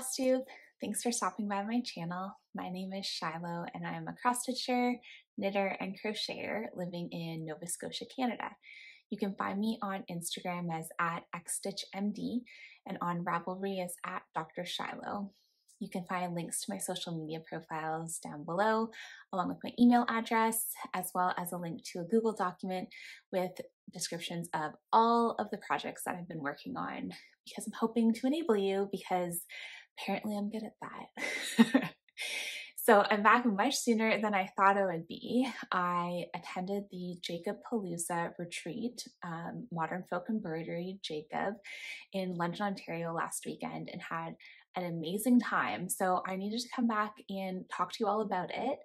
Flosstube. Thanks for stopping by my channel. My name is Shiloh and I'm a cross-stitcher, knitter, and crocheter living in Nova Scotia, Canada. You can find me on Instagram as @Xstitchmd and on Ravelry as @Dr. Shiloh. You can find links to my social media profiles down below, along with my email address, as well as a link to a Google document with descriptions of all of the projects that I've been working on, because I'm hoping to enable you, because apparently I'm good at that. So I'm back much sooner than I thought I would be. I attended the JACOB-PALOOZA retreat, Modern Folk Embroidery JACOB, in London, Ontario last weekend and had an amazing time. So I needed to come back and talk to you all about it.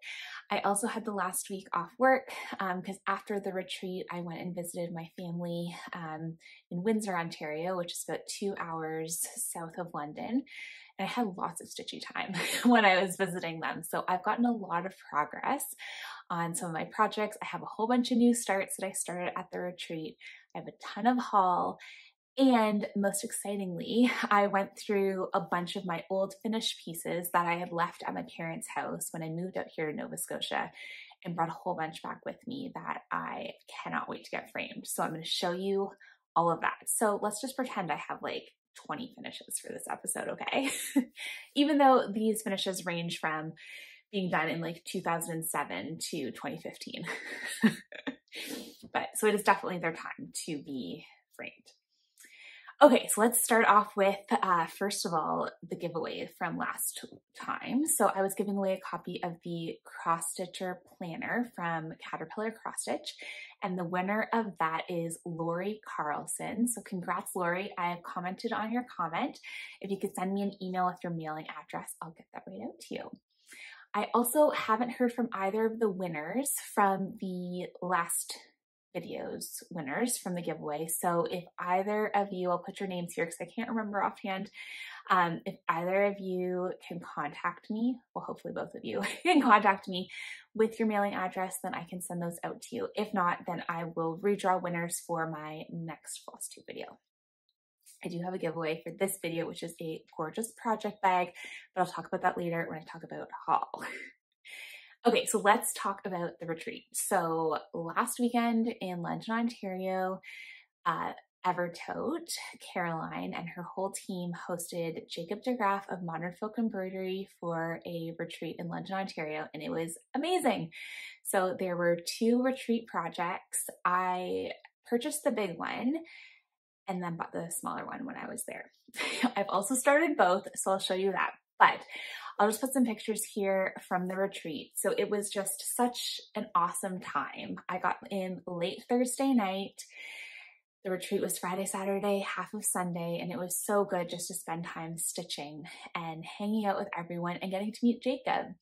I also had the last week off work because after the retreat, I went and visited my family in Windsor, Ontario, which is about 2 hours south of London. And I had lots of stitchy time when I was visiting them. So I've gotten a lot of progress on some of my projects. I have a whole bunch of new starts that I started at the retreat. I have a ton of haul. And most excitingly, I went through a bunch of my old finished pieces that I had left at my parents' house when I moved out here to Nova Scotia, and brought a whole bunch back with me that I cannot wait to get framed. So I'm going to show you all of that. So let's just pretend I have like 20 finishes for this episode, okay? Even though these finishes range from being done in like 2007 to 2015. But so it is definitely their time to be framed. Okay, so let's start off with, first of all, the giveaway from last time. So I was giving away a copy of the Cross Stitcher Planner from Caterpillar Cross Stitch, and the winner of that is Lori Carlson. So congrats, Lori. I have commented on your comment. If you could send me an email with your mailing address, I'll get that right out to you. I also haven't heard from either of the winners from the last videos winners from the giveaway. So if either of you, I'll put your names here because I can't remember offhand. If either of you can contact me, well, hopefully both of you can contact me with your mailing address, then I can send those out to you. If not, then I will redraw winners for my next Flosstube video. I do have a giveaway for this video, which is a gorgeous project bag, but I'll talk about that later when I talk about haul. Okay, so let's talk about the retreat. So last weekend in London, Ontario, Evertote, Caroline, and her whole team hosted Jacob de Graaf of Modern Folk Embroidery for a retreat in London, Ontario, and it was amazing. So there were 2 retreat projects. I purchased the big one and then bought the smaller one when I was there. I've also started both, so I'll show you that. But I'll just put some pictures here from the retreat. So it was just such an awesome time. I got in late Thursday night. The retreat was Friday, Saturday, half of Sunday, and it was so good just to spend time stitching and hanging out with everyone and getting to meet Jacob.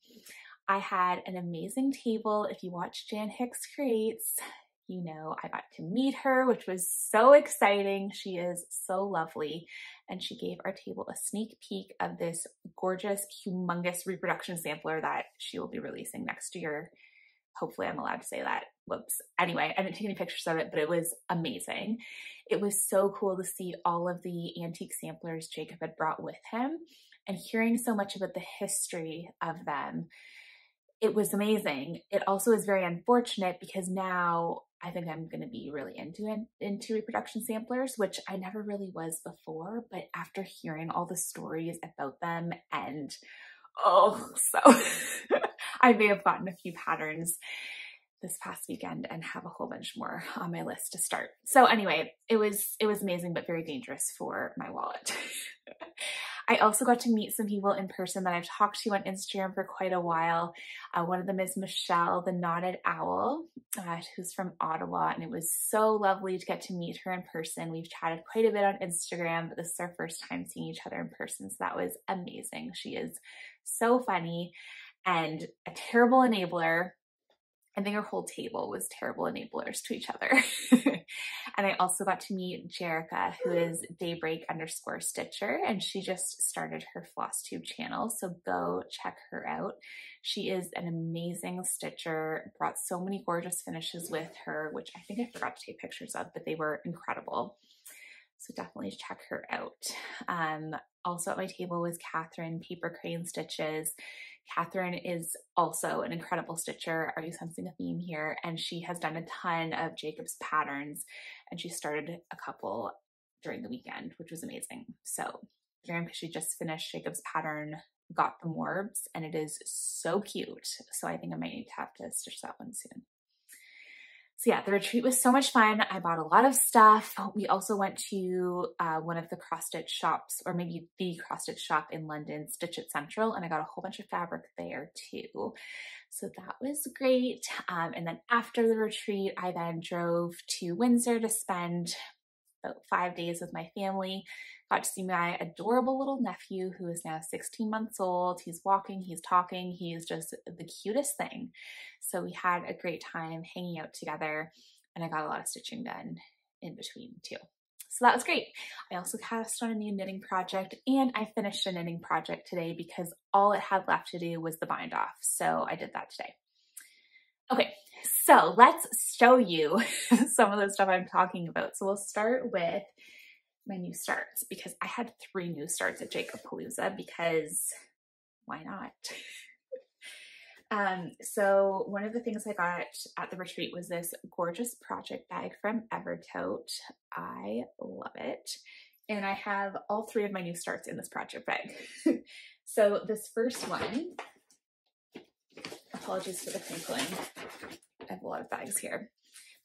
I had an amazing table. If you watch Jan Hicks Creates, you know I got to meet her, which was so exciting. She is so lovely. And she gave our table a sneak peek of this gorgeous, humongous reproduction sampler that she will be releasing next year. Hopefully I'm allowed to say that. Whoops. Anyway, I didn't take any pictures of it, but it was amazing. It was so cool to see all of the antique samplers Jacob had brought with him and hearing so much about the history of them. It was amazing. It also is very unfortunate because now I think I'm going to be really into reproduction samplers, which I never really was before, but after hearing all the stories about them and so I may have gotten a few patterns this past weekend and have a whole bunch more on my list to start. So anyway, it was amazing, but very dangerous for my wallet. I also got to meet some people in person that I've talked to on Instagram for quite a while. One of them is Michelle, the Knotted Owl, who's from Ottawa, and it was so lovely to get to meet her in person. We've chatted quite a bit on Instagram, but this is our first time seeing each other in person, so that was amazing. She is so funny and a terrible enabler. I think our whole table was terrible enablers to each other. And I also got to meet Jerica, who is Daybreak_Stitcher, and she just started her Flosstube channel, so go check her out. She is an amazing stitcher, brought so many gorgeous finishes with her, which I think I forgot to take pictures of, but they were incredible. So definitely check her out. Also at my table was Catherine Paper Crane Stitches. Catherine is also an incredible stitcher. Are you sensing a theme here? And she has done a ton of Jacob's patterns, and she started a couple during the weekend, which was amazing. So because she just finished Jacob's pattern, Got the Morbs, and it is so cute. So I think I might need to have to stitch that one soon. So yeah, the retreat was so much fun. I bought a lot of stuff. We also went to one of the cross-stitch shops, or maybe the cross-stitch shop in London, Stitch It Central, and I got a whole bunch of fabric there too. So that was great. And then after the retreat, I then drove to Windsor to spend about 5 days with my family. Got to see my adorable little nephew who is now 16 months old. He's walking, he's talking, he is just the cutest thing. So we had a great time hanging out together, and I got a lot of stitching done in between too. So that was great. I also cast on a new knitting project, and I finished a knitting project today because all it had left to do was the bind off. So I did that today. Okay, so let's show you some of the stuff I'm talking about. So we'll start with my new starts, because I had 3 new starts at JACOB-PALOOZA, because why not? So one of the things I got at the retreat was this gorgeous project bag from Evertote. I love it. And I have all 3 of my new starts in this project bag. So this first one, apologies for the crinkling, I have a lot of bags here.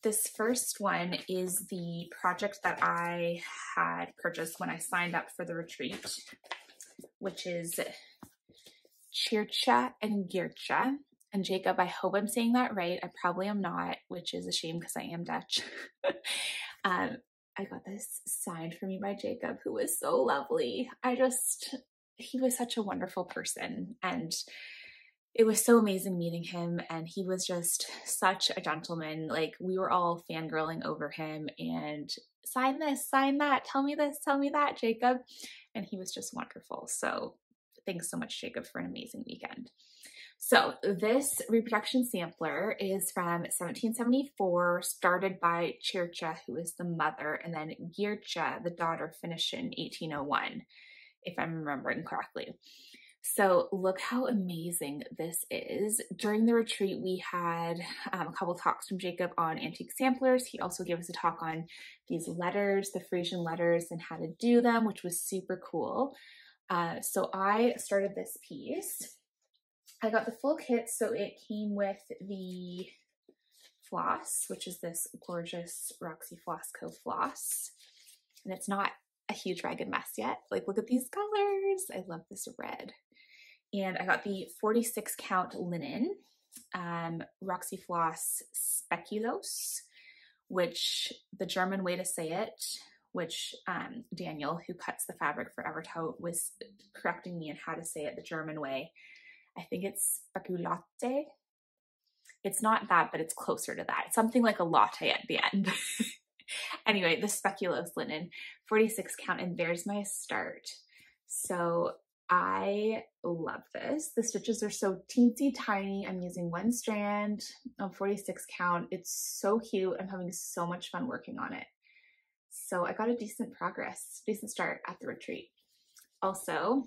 This first one is the project that I had purchased when I signed up for the retreat, which is Jerica and Jerica. And Jacob, I hope I'm saying that right. I probably am not, which is a shame because I am Dutch. I got this signed for me by Jacob, who was so lovely. He was such a wonderful person, and it was so amazing meeting him, and he was just such a gentleman. Like, we were all fangirling over him and sign this, sign that, tell me this, tell me that, Jacob. And he was just wonderful. So thanks so much, Jacob, for an amazing weekend. So this reproduction sampler is from 1774, started by Jerica, who is the mother, and then Jerica, the daughter, finished in 1801, if I'm remembering correctly. So look how amazing this is. During the retreat, we had a couple talks from Jacob on antique samplers. He also gave us a talk on these letters, the Frisian letters, and how to do them, which was super cool. So I started this piece. I got the full kit, so it came with the floss, which is this gorgeous Roxy Floss Co. floss. And it's not a huge ragged mess yet. Like, look at these colors. I love this red. And I got the 46 count linen, Roxy Floss Speculoos, which the German way to say it, which Daniel, who cuts the fabric for Evertote, was correcting me on how to say it the German way. I think it's speculate. It's not that, but it's closer to that. It's something like a latte at the end. Anyway, the Speculoos linen, 46 count, and there's my start. So I love this. The stitches are so teensy tiny. I'm using 1 strand of 46 count. It's so cute. I'm having so much fun working on it. So I got a decent start at the retreat. Also,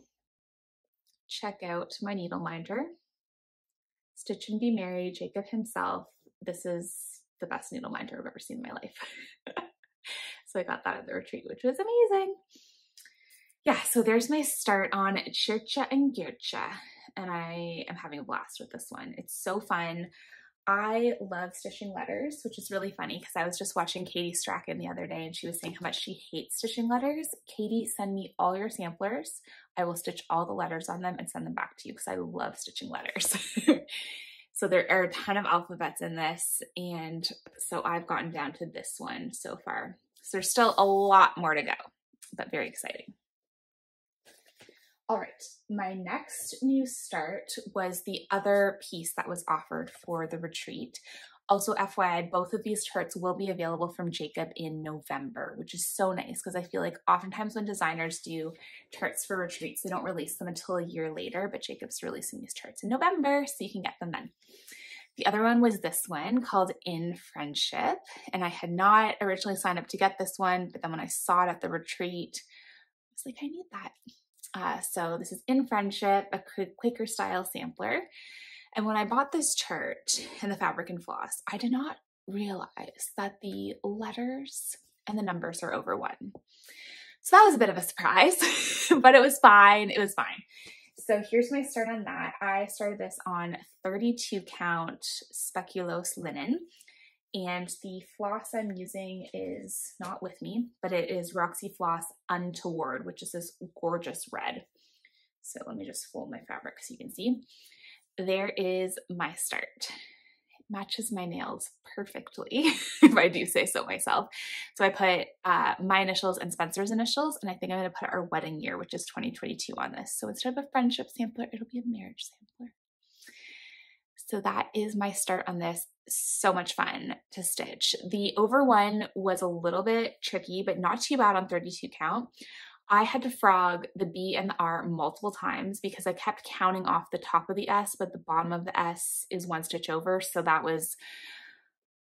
check out my needle minder. Xstitchmd Mary, Jacob himself. This is the best needle minder I've ever seen in my life. So I got that at the retreat, which was amazing. Yeah, so there's my start on Jerica and Jerica, and I am having a blast with this one. It's so fun. I love stitching letters, which is really funny because I was just watching Katie Strachan the other day, and she was saying how much she hates stitching letters. Katie, send me all your samplers. I will stitch all the letters on them and send them back to you because I love stitching letters. So there are a ton of alphabets in this, and so I've gotten down to this one so far. So there's still a lot more to go, but very exciting. All right, my next new start was the other piece that was offered for the retreat. Also, FYI, both of these charts will be available from Jacob in November, which is so nice because I feel like oftentimes when designers do charts for retreats, they don't release them until a year later, but Jacob's releasing these charts in November, so you can get them then. The other one was this one called In Friendship, and I had not originally signed up to get this one, but then when I saw it at the retreat, I was like, I need that. So this is In Friendship, a Quaker style sampler. And when I bought this chart in the Fabric and Floss, I did not realize that the letters and the numbers are over 1. So that was a bit of a surprise, but it was fine. It was fine. So here's my start on that. I started this on 32 count speculoos linen, and the floss I'm using is not with me, but it is Roxy Floss Untoward, which is this gorgeous red. So let me just fold my fabric so you can see. There is my start. It matches my nails perfectly, if I do say so myself. So I put my initials and Spencer's initials, and I think I'm going to put our wedding year, which is 2022 on this. So instead of a friendship sampler, it'll be a marriage sampler. So that is my start on this. So much fun to stitch. The over 1 was a little bit tricky, but not too bad on 32 count. I had to frog the B and the R multiple times because I kept counting off the top of the S, but the bottom of the S is 1 stitch over. So that was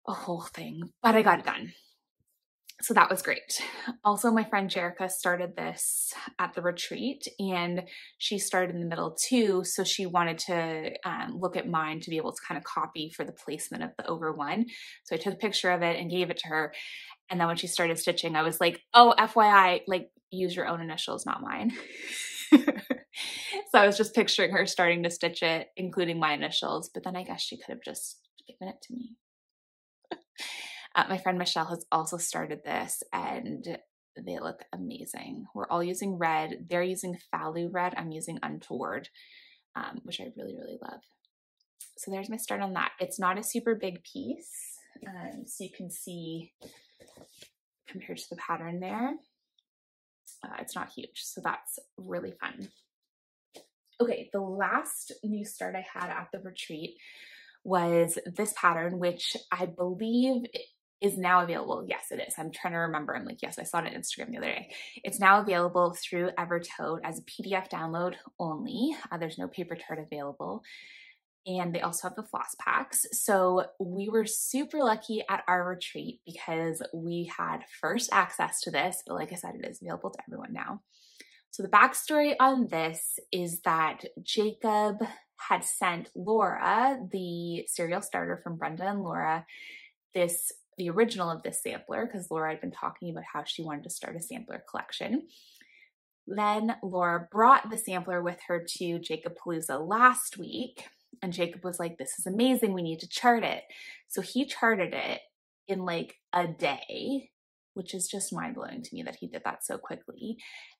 a whole thing, but I got it done. So that was great. Also, my friend Jerica started this at the retreat, and she started in the middle too. So she wanted to look at mine to be able to kind of copy for the placement of the over 1. So I took a picture of it and gave it to her. And then when she started stitching, I was like, oh, FYI, like, use your own initials, not mine. So I was just picturing her starting to stitch it, including my initials, but then I guess she could have just given it to me. My friend Michelle has also started this, and they look amazing. We're all using red. They're using Faloo red. I'm using Untoward, which I really, really love. So there's my start on that. It's not a super big piece, so you can see compared to the pattern there. It's not huge, so that's really fun. Okay, the last new start I had at the retreat was this pattern, which I believe is now available. Yes, it is. I'm trying to remember. I'm like, yes, I saw it on Instagram the other day. It's now available through Evertote as a PDF download only. There's no paper chart available. And they also have the floss packs. So we were super lucky at our retreat because we had first access to this, but like I said, it is available to everyone now. So the backstory on this is that Jacob had sent Laura, the serial starter from Brenda and Laura, the original of this sampler, because Laura had been talking about how she wanted to start a sampler collection. Then Laura brought the sampler with her to JACOB-PALOOZA last week. And Jacob was like, this is amazing. We need to chart it. So he charted it in like a day, which is just mind blowing to me that he did that so quickly,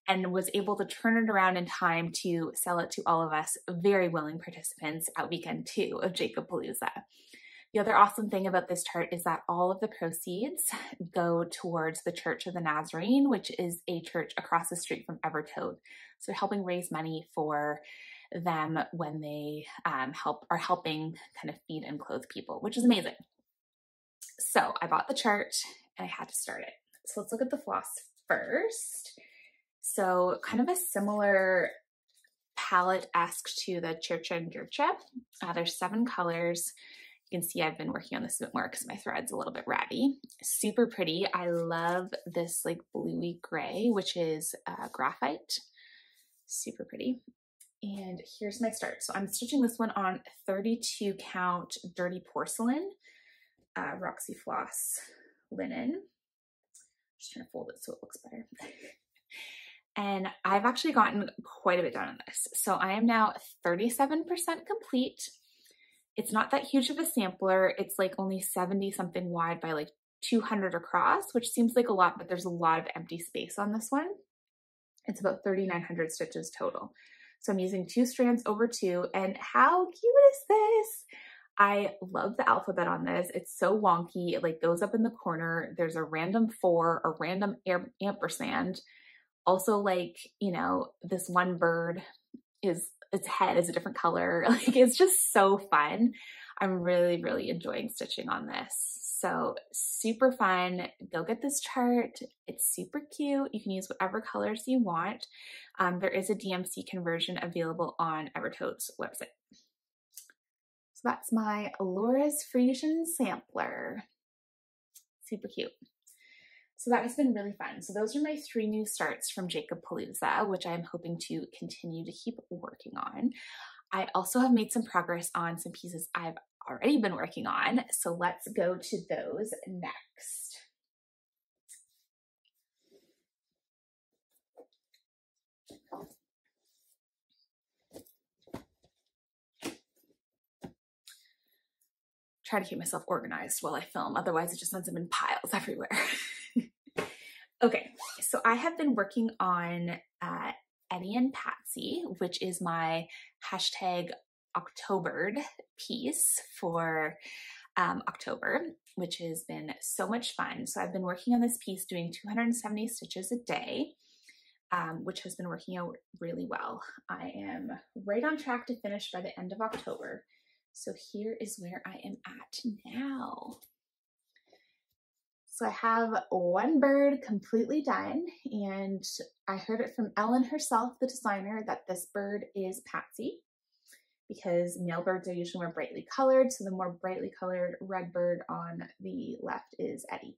and was able to turn it around in time to sell it to all of us very willing participants at weekend 2 of JACOB-PALOOZA. The other awesome thing about this chart is that all of the proceeds go towards the Church of the Nazarene, which is a church across the street from Evertote. So they're helping raise money for them when they are helping kind of feed and clothe people, which is amazing. So I bought the chart and I had to start it. So let's look at the floss first. So kind of a similar palette-esque to the Church and Jerica. There's 7 colors. You can see I've been working on this a bit more because my thread's a little bit ratty. Super pretty. I love this like bluey gray, which is graphite. Super pretty. And here's my start. So I'm stitching this one on 32 count dirty porcelain, Roxy Floss linen. Just trying to fold it so it looks better. And I've actually gotten quite a bit done on this. So I am now 37% complete. It's not that huge of a sampler. It's like only 70 something wide by like 200 across, which seems like a lot, but there's a lot of empty space on this one. It's about 3,900 stitches total. So I'm using 2 strands over 2, and how cute is this? I love the alphabet on this. It's so wonky. It like goes up in the corner. There's a random 4, a random ampersand. Also, like, you know, this one bird is, its head is a different color. Like, it's just so fun. I'm really, really enjoying stitching on this. So super fun. Go get this chart. It's super cute. You can use whatever colors you want. There is a DMC conversion available on Evertote's website. So that's my Laura's Frisian sampler. Super cute. So that has been really fun. So those are my 3 new starts from JACOB-PALOOZA, which I'm hoping to continue to keep working on. I also have made some progress on some pieces I've already been working on. So let's go to those next. Try to keep myself organized while I film, otherwise it just ends up in piles everywhere. Okay, so I have been working on Eddie and Patsy, which is my hashtag Octobered piece for October, which has been so much fun. So I've been working on this piece doing 270 stitches a day, which has been working out really well. I am right on track to finish by the end of October. So here is where I am at now. So I have one bird completely done, and I heard it from Ellen herself, the designer, that this bird is Patsy, because male birds are usually more brightly colored. So the more brightly colored red bird on the left is Eddie.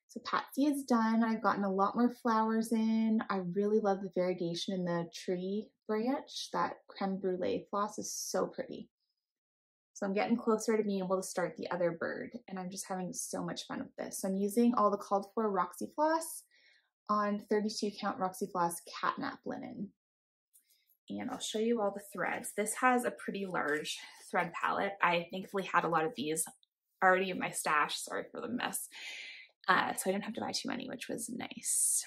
So Patsy is done. I've gotten a lot more flowers in. I really love the variegation in the tree branch. That creme brulee floss is so pretty. So I'm getting closer to being able to start the other bird, and I'm just having so much fun with this. So I'm using all the called for Roxy Floss on 32 count Roxy Floss catnap linen. And I'll show you all the threads. This has a pretty large thread palette. I thankfully had a lot of these already in my stash. Sorry for the mess. So I didn't have to buy too many, which was nice.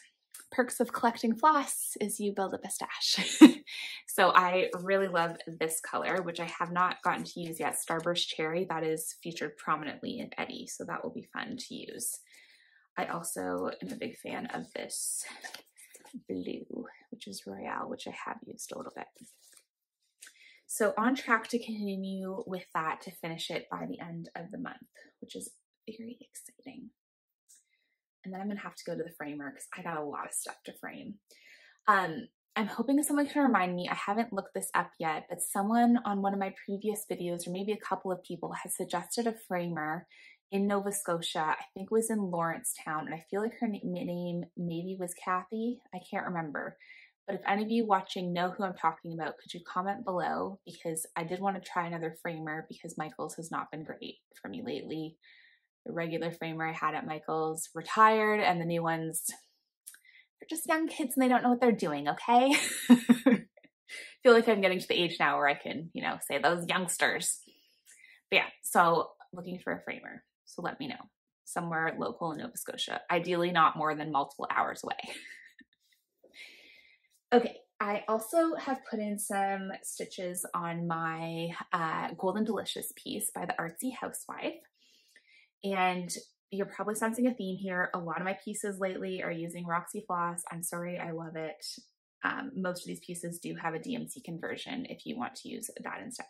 Perks of collecting floss is you build up a stash. So I really love this color, which I have not gotten to use yet, Starburst Cherry. That is featured prominently in Eddie, so that will be fun to use. I also am a big fan of this blue, which is Royale, which I have used a little bit. So on track to continue with that to finish it by the end of the month, which is very exciting. And then I'm gonna have to go to the framer because I got a lot of stuff to frame. I'm hoping someone can remind me, I haven't looked this up yet, but someone on one of my previous videos, or maybe a couple of people, has suggested a framer in Nova Scotia. I think it was in Lawrencetown, and I feel like her name maybe was Kathy. I can't remember. But if any of you watching know who I'm talking about, could you comment below? Because I did want to try another framer because Michael's has not been great for me lately. The regular framer I had at Michael's retired, and the new ones, they're just young kids and they don't know what they're doing, okay? I feel like I'm getting to the age now where I can, you know, say those youngsters. But yeah, so looking for a framer. So let me know. Somewhere local in Nova Scotia. Ideally not more than multiple hours away. Okay, I also have put in some stitches on my Golden Delicious piece by the Artsy Housewife. And you're probably sensing a theme here. A lot of my pieces lately are using Roxy Floss. I'm sorry, I love it. Most of these pieces do have a DMC conversion if you want to use that instead.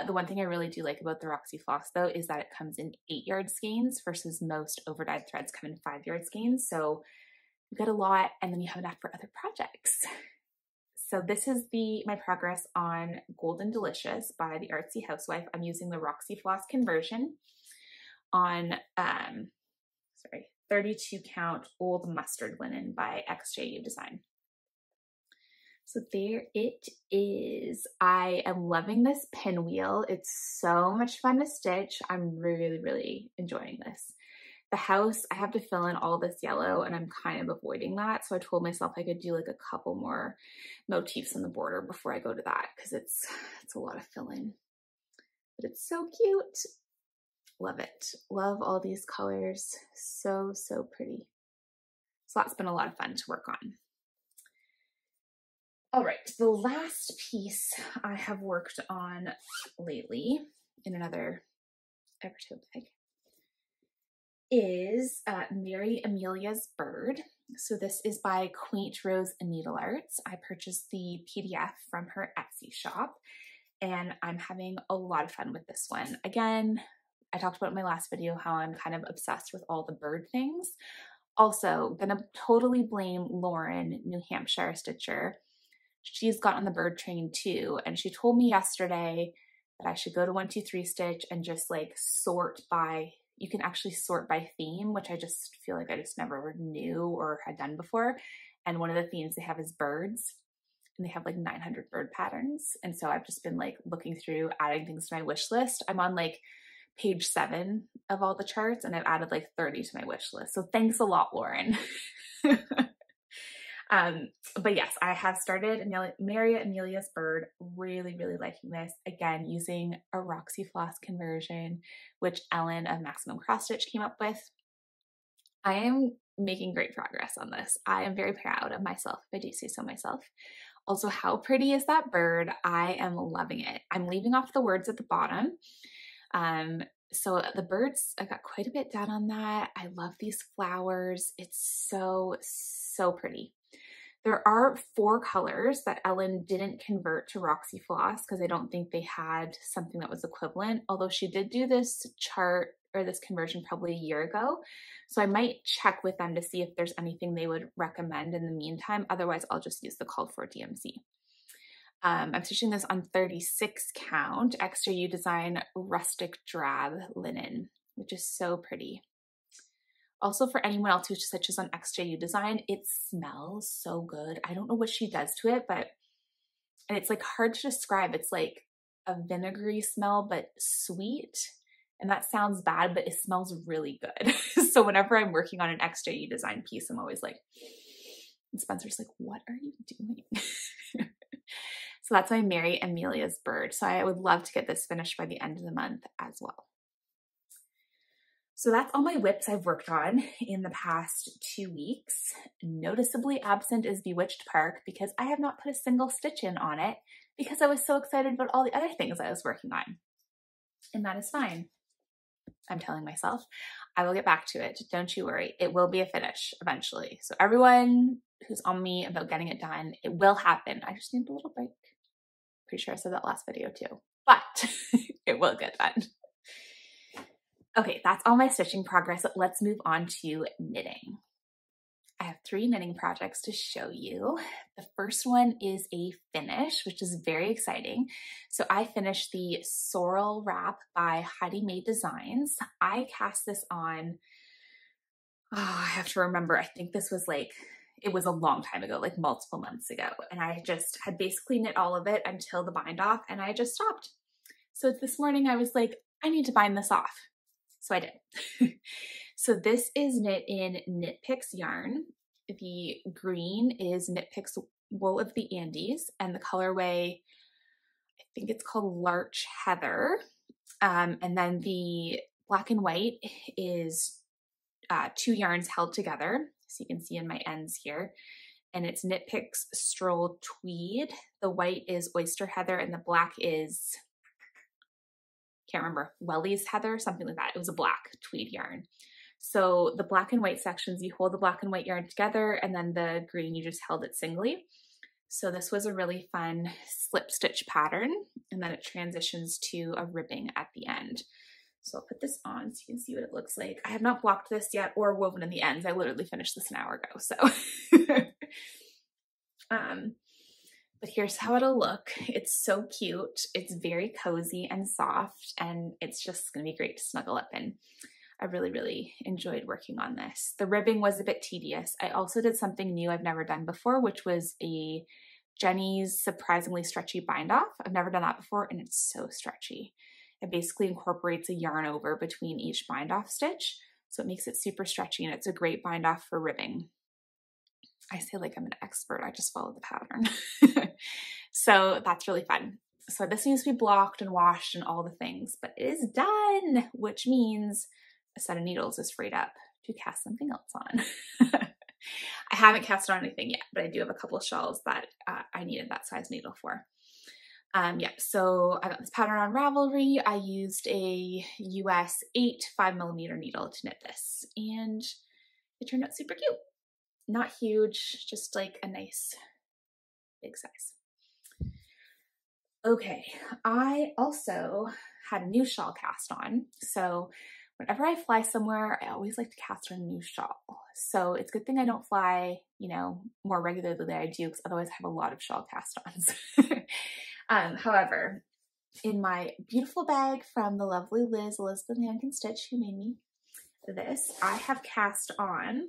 The one thing I really do like about the Roxy Floss though is that it comes in 8-yard skeins versus most overdyed threads come in 5-yard skeins. So you get a lot and then you have enough for other projects. So this is my progress on Golden Delicious by the Artsy Housewife. I'm using the Roxy Floss conversion on 32 count Old Mustard Linen by XJU Design. So there it is. I am loving this pinwheel. It's so much fun to stitch. I'm really, really enjoying this. The house, I have to fill in all this yellow and I'm kind of avoiding that. So I told myself I could do like a couple more motifs on the border before I go to that because it's a lot of fill in. But it's so cute. Love it. Love all these colors. So, so pretty. So that's been a lot of fun to work on. All right, the last piece I have worked on lately in another Evertoe bag is Mary Amelia's Bird. So this is by Quaint Rose Needle Arts. I purchased the PDF from her Etsy shop and I'm having a lot of fun with this one. Again, I talked about in my last video how I'm kind of obsessed with all the bird things. Also, gonna totally blame Lauren, New Hampshire stitcher. She's got on the bird train too, and she told me yesterday that I should go to 123 Stitch and just like sort by, you can actually sort by theme, which I just feel like I just never knew or had done before. And one of the themes they have is birds, and they have like 900 bird patterns. And so I've just been like looking through, adding things to my wish list. I'm on like page 7 of all the charts, and I've added like 30 to my wish list. So thanks a lot, Lauren. But yes, I have started Maria Amelia's bird. Really, really liking this. Again, using a Roxy Floss conversion, which Ellen of Maximum Cross Stitch came up with. I am making great progress on this. I am very proud of myself, if I do say so myself. Also, how pretty is that bird? I am loving it. I'm leaving off the words at the bottom. So the birds, I got quite a bit done on that. I love these flowers. It's so, so pretty. There are 4 colors that Ellen didn't convert to Roxy Floss because I don't think they had something that was equivalent, although she did do this chart or this conversion probably a year ago. So I might check with them to see if there's anything they would recommend in the meantime. Otherwise, I'll just use the called for DMC. I'm stitching this on 36 count, Extra U Design Rustic Drab Linen, which is so pretty. Also, for anyone else who stitches on Extra U Design, it smells so good. I don't know what she does to it, and it's like hard to describe. It's like a vinegary smell, but sweet. And that sounds bad, but it smells really good. So whenever I'm working on an Extra U Design piece, I'm always like, and Spencer's like, what are you doing? So that's my Mary Amelia's bird. So I would love to get this finished by the end of the month as well. So that's all my whips I've worked on in the past 2 weeks. Noticeably absent is Bewitched Park because I have not put a single stitch in on it because I was so excited about all the other things I was working on. And that is fine. I'm telling myself, I will get back to it. Don't you worry. It will be a finish eventually. So everyone who's on me about getting it done, it will happen. I just need a little break. Pretty sure I said that last video too, but it will get done. Okay, that's all my stitching progress. Let's move on to knitting. I have 3 knitting projects to show you. The first one is a finish, which is very exciting. So I finished the Sorrel Wrap by Heidi Mae Designs. I cast this on, I have to remember, I think this was like, it was a long time ago, like multiple months ago. And I just had basically knit all of it until the bind off and I just stopped. So this morning I was like, I need to bind this off. So I did. So this is knit in Knit Picks yarn. The green is Knit Picks Wool of the Andes, and the colorway, I think it's called Larch Heather. And then the black and white is 2 yarns held together. So you can see in my ends here. And it's Knit Picks Stroll Tweed. The white is Oyster Heather and the black is, can't remember, Welly's Heather, something like that. It was a black tweed yarn. So the black and white sections, you hold the black and white yarn together, and then the green, you just held it singly. So this was a really fun slip stitch pattern, and then it transitions to a ribbing at the end. So I'll put this on so you can see what it looks like. I have not blocked this yet or woven in the ends. I literally finished this an hour ago, so. But here's how it'll look. It's so cute. It's very cozy and soft, and it's just gonna be great to snuggle up in. I really, really enjoyed working on this. The ribbing was a bit tedious. I also did something new I've never done before, which was a Jenny's surprisingly stretchy bind off. I've never done that before, and it's so stretchy. It basically incorporates a yarn over between each bind off stitch, so it makes it super stretchy, and it's a great bind off for ribbing. I say like I'm an expert, I just follow the pattern. So that's really fun. So this needs to be blocked and washed and all the things, but it is done, which means a set of needles is freed up to cast something else on. I haven't cast on anything yet, but I do have a couple of shawls that I needed that size needle for. Yeah, so I got this pattern on Ravelry. I used a US 8 5mm needle to knit this, and it turned out super cute. Not huge, just like a nice big size. Okay, I also had a new shawl cast on. So whenever I fly somewhere, I always like to cast on a new shawl. So it's a good thing I don't fly, you know, more regularly than I do, because otherwise I have a lot of shawl cast-ons. However, in my beautiful bag from the lovely Liz, Elizabeth Ann Can Stitch, who made me this, I have cast on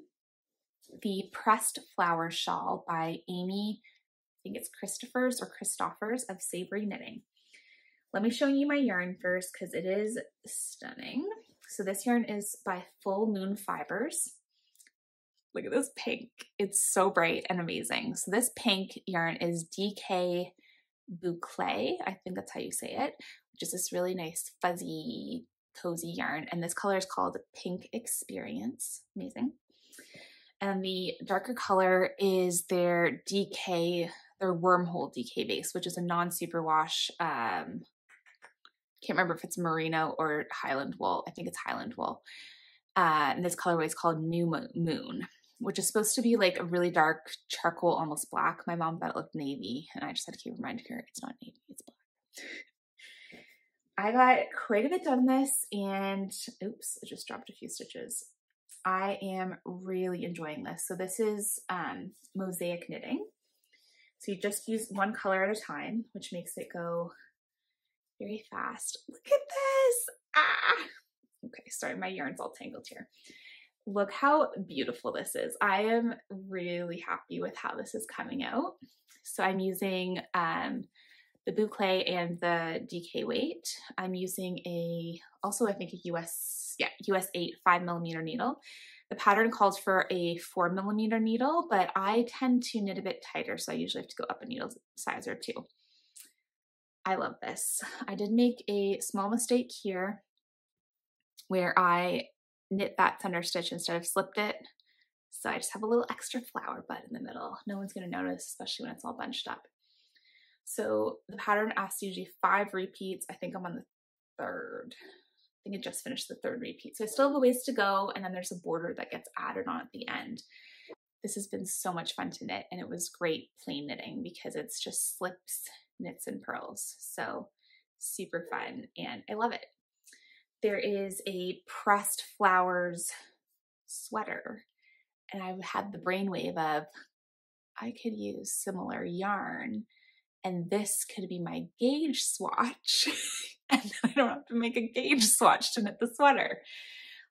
the Pressed Flower Shawl by Amy, I think it's Christopher's or Christophers of Savory Knitting. Let me show you my yarn first because it is stunning. So this yarn is by Full Moon Fibers. Look at this pink. It's so bright and amazing. So this pink yarn is DK Boucle, I think that's how you say it, which is this really nice fuzzy cozy yarn, and this color is called Pink Experience. Amazing. And the darker color is their DK, their Wormhole DK base, which is a non-superwash, can't remember if it's merino or Highland wool. I think it's Highland wool. And this colorway is called New Moon, which is supposed to be like a really dark charcoal, almost black. My mom thought it looked navy, and I just had to keep reminding her it's not navy, it's black. I got quite a bit done this, and oops, I just dropped a few stitches. I am really enjoying this. So this is mosaic knitting. So you just use one color at a time, which makes it go very fast. Look at this. Ah! Okay, sorry, my yarn's all tangled here. Look how beautiful this is. I am really happy with how this is coming out. So I'm using the boucle and the DK weight. I'm using also I think a US 8 5mm needle. The pattern calls for a 4mm needle, but I tend to knit a bit tighter, so I usually have to go up a needle size or two. I love this. I did make a small mistake here where I knit that center stitch instead of slipped it. So I just have a little extra flower bud in the middle. No one's gonna notice, especially when it's all bunched up. So the pattern asks usually 5 repeats. I think I'm on the 3rd. I think I just finished the 3rd repeat. So I still have a ways to go, and then there's a border that gets added on at the end. This has been so much fun to knit, and it was great plain knitting because it's just slips, knits, and purls. So super fun, and I love it. There is a pressed flowers sweater, and I had the brainwave of, I could use similar yarn, and this could be my gauge swatch, and then I don't have to make a gauge swatch to knit the sweater.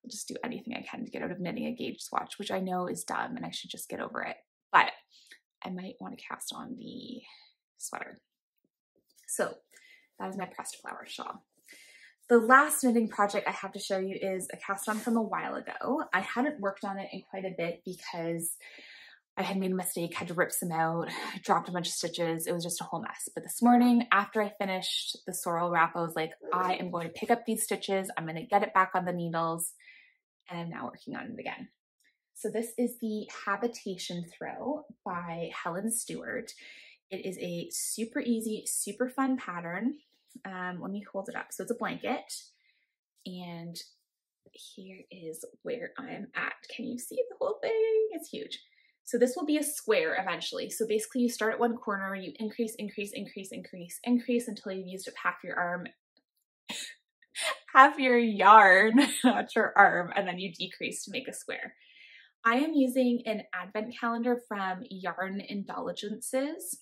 I'll just do anything I can to get out of knitting a gauge swatch, which I know is dumb and I should just get over it, but I might want to cast on the sweater. So that is my pressed flower shawl. The last knitting project I have to show you is a cast on from a while ago. I hadn't worked on it in quite a bit because I had made a mistake, had to rip some out, dropped a bunch of stitches. It was just a whole mess. But this morning, after I finished the sorrel wrap, I was like, I am going to pick up these stitches. I'm going to get it back on the needles. And I'm now working on it again. So this is the Habitation Throw by Helen Stewart. It is a super easy, super fun pattern. Let me hold it up. So it's a blanket, and here is where I'm at. Can you see the whole thing? It's huge. So this will be a square eventually. So basically you start at one corner, you increase, increase, increase, increase, increase until you've used up half your arm, half your yarn, not your arm, and then you decrease to make a square. I am using an advent calendar from Yarn Indulgences.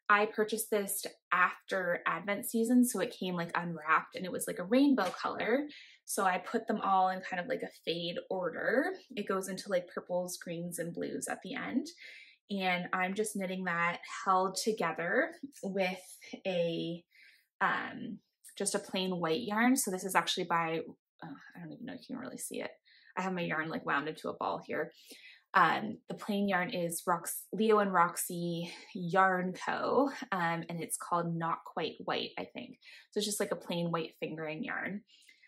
I purchased this after Advent season, so it came like unwrapped, and it was like a rainbow color. So I put them all in kind of like a fade order. It goes into like purples, greens, and blues at the end. And I'm just knitting that held together with a, just a plain white yarn. So this is actually by, I don't even know if you can really see it. I have my yarn like wound into a ball here. The plain yarn is Leo and Roxy Yarn Co. And it's called Not Quite White, I think. So it's just like a plain white fingering yarn.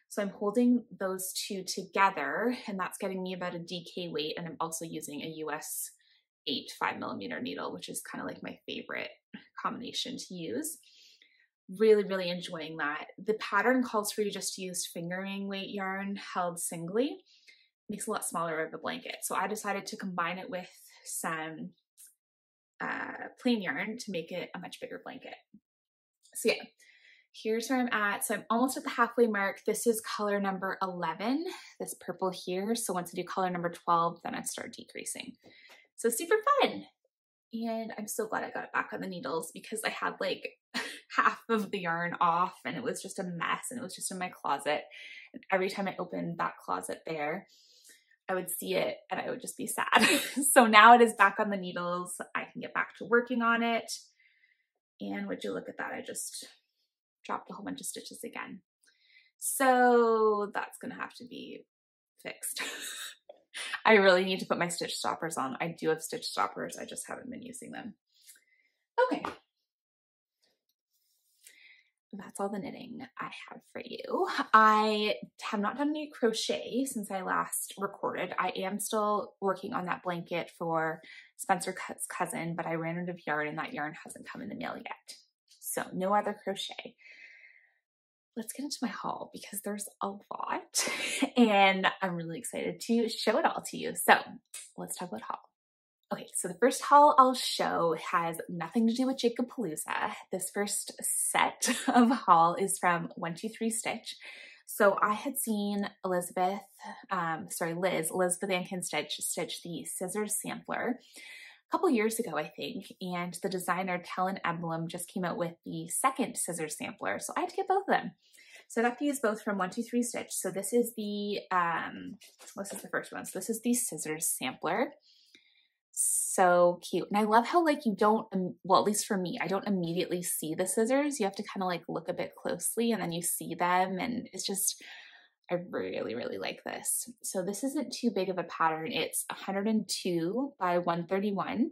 So I'm holding those two together, and that's getting me about a DK weight. And I'm also using a US 8 5mm needle, which is kind of like my favorite combination to use. Really, really enjoying that. The pattern calls for you just to use fingering weight yarn held singly. Makes a lot smaller of a blanket. So I decided to combine it with some plain yarn to make it a much bigger blanket. So yeah, here's where I'm at. So I'm almost at the halfway mark. This is color number 11, this purple here. So once I do color number 12, then I start decreasing. So super fun. And I'm so glad I got it back on the needles because I had like half of the yarn off, and it was just a mess, and it was just in my closet. And every time I opened that closet there, I would see it and I would just be sad. So now it is back on the needles. I can get back to working on it. And would you look at that? I just dropped a whole bunch of stitches again. So that's gonna have to be fixed. I really need to put my stitch stoppers on. I do have stitch stoppers, I just haven't been using them. Okay. That's all the knitting I have for you. I have not done any crochet since I last recorded. I am still working on that blanket for Spencer Cut's cousin, but I ran out of yarn and that yarn hasn't come in the mail yet. So no other crochet. Let's get into my haul because there's a lot and I'm really excited to show it all to you. So let's talk about haul. Okay, so the first haul I'll show has nothing to do with JACOB-PALOOZA. This first set of haul is from 123stitch. So I had seen Liz Ann Candice stitch the scissors sampler a couple years ago, I think, and the designer Tellen Emblem just came out with the second scissors sampler, so I had to get both of them. So I got to use both from 123stitch. So this is the first one. So this is the scissors sampler. So cute. And I love how like you don't, well, at least for me, I don't immediately see the scissors. You have to kind of like look a bit closely and then you see them, and it's just, I really, really like this. So this isn't too big of a pattern. It's 102 by 131.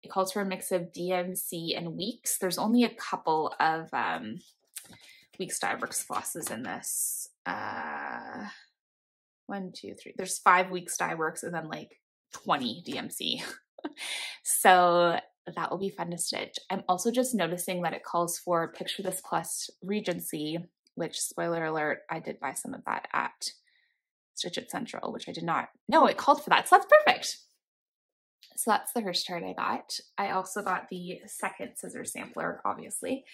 It calls for a mix of DMC and Weeks. There's only a couple of Weeks Dyeworks flosses in this. 1, 2, 3. There's 5 Weeks Dyeworks and then like 20 DMC. So that will be fun to stitch. I'm also just noticing that it calls for Picture This Plus Regency, which, spoiler alert, I did buy some of that at Stitch It Central, which I did not know it called for that. So that's perfect. So that's the first chart I got. I also got the second scissors sampler, obviously.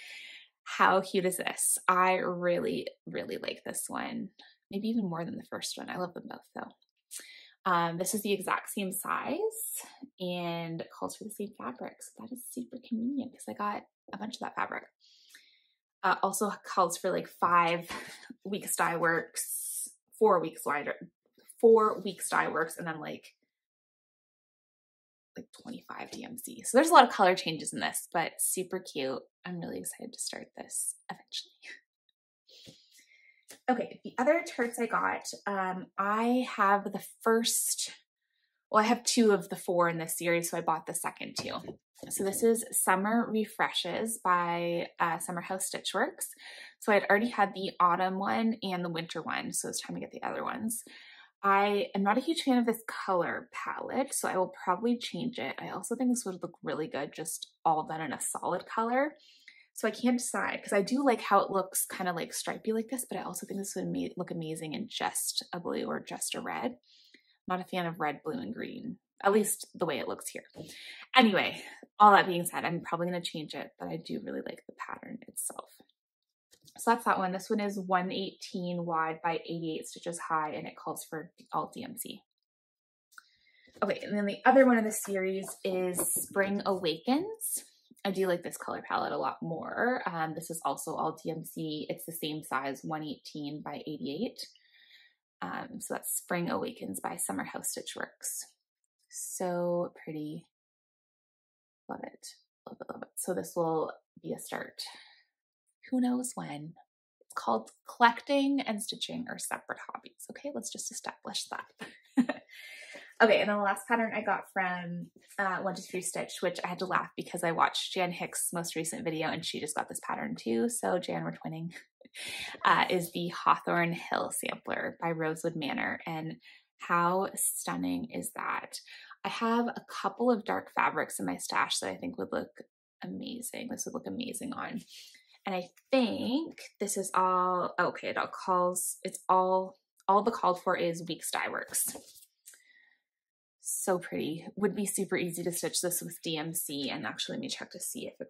How cute is this? I really, really like this one. Maybe even more than the first one. I love them both though. This is the exact same size and calls for the same fabric. So that is super convenient because I got a bunch of that fabric. Also calls for like 5 Weeks Dyeworks, 4 Weeks Dyeworks, and then like 25 DMC. So there's a lot of color changes in this, but super cute. I'm really excited to start this eventually. Okay, the other tarts I got, I have the first, well, I have 2 of the 4 in this series, so I bought the second 2. So this is Summer Refreshes by Summer House Stitchworks. So I had already had the autumn one and the winter one, so it's time to get the other ones. I am not a huge fan of this color palette, so I will probably change it. I also think this would look really good just all done in a solid color. So I can't decide because I do like how it looks kind of like stripy like this, but I also think this would look amazing in just a blue or just a red. I'm not a fan of red, blue, and green, at least the way it looks here. Anyway, all that being said, I'm probably going to change it, but I do really like the pattern itself. So that's that one. This one is 118 wide by 88 stitches high, and it calls for all DMC. Okay, and then the other one in the series is Spring Awakens. I do like this color palette a lot more. This is also all DMC. It's the same size, 118 by 88. So that's Spring Awakens by Summer House Stitchworks. So pretty. Love it. Love it, love it. So this will be a start. Who knows when? It's called Collecting and Stitching are separate hobbies. Okay, let's just establish that. Okay, and then the last pattern I got from 123stitch, which I had to laugh because I watched Jan Hick's most recent video and she just got this pattern too. So Jan, we're twinning, is the Hawthorne Hill sampler by Rosewood Manor. And how stunning is that? I have a couple of dark fabrics in my stash that I think would look amazing. This would look amazing on. And I think this is all, okay, it's all the called for is Weeks Dyeworks. So pretty. Would be super easy to stitch this with DMC. And actually, let me check to see if it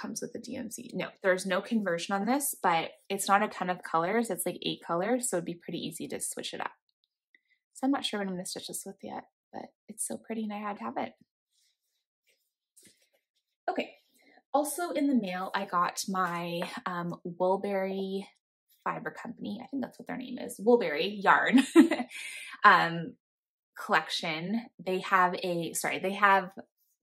comes with the DMC. No, there's no conversion on this, but it's not a ton of colors. It's like 8 colors, so it'd be pretty easy to switch it up. So I'm not sure what I'm going to stitch this with yet, but it's so pretty and I had to have it. Okay. Also in the mail, I got my Woolberry Fiber Company, I think that's what their name is, Woolberry Yarn collection. They have